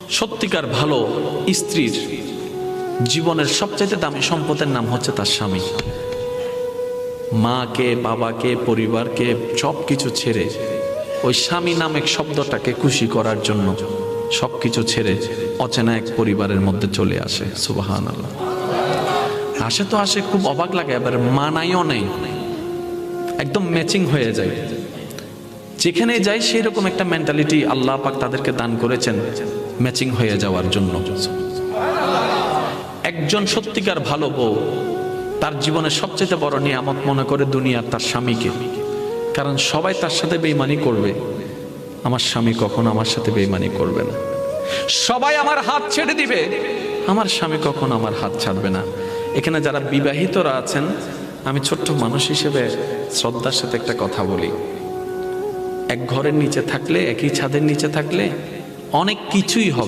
সত্যিকার ভালো স্ত্রীর জীবনের সবচাইতে দামি সম্পদের নাম হচ্ছে তার স্বামী। মাকে, বাবাকে, পরিবারকে সব কিছু ছেড়ে ওই স্বামী নামক শব্দটাকে খুশি করার জন্য সবকিছু ছেড়ে অচেনা এক পরিবারের মধ্যে চলে আসে। সুবহানাল্লাহ। আসে তো আসে, খুব অবাক লাগে, আবার মানাইও নেই, একদম ম্যাচিং হয়ে যায়। যেখানে যাই সেই রকম একটা মেন্টালিটি আল্লাহ পাক তাদেরকে দান করেছেন ম্যাচিং হয়ে যাওয়ার জন্য। একজন সত্যিকার ভালো বউ তার জীবনের সবচেয়ে বড় নিয়ামত মনে করে দুনিয়ার তার স্বামীকে। কারণ সবাই তার সাথে বেঈমানি করবে, আমার স্বামী কখনো আমার সাথে বেঈমানি করবে না। সবাই আমার হাত ছেড়ে দিবে, আমার স্বামী কখনো আমার হাত ছাড়বে না। এখানে যারা বিবাহিতরা আছেন, আমি ছোট্ট মানুষ হিসেবে শ্রদ্ধার সাথে একটা কথা বলি। এক ঘরের নিচে থাকলে, একই ছাদের নিচে থাকলে অনেক কিছুই হবে।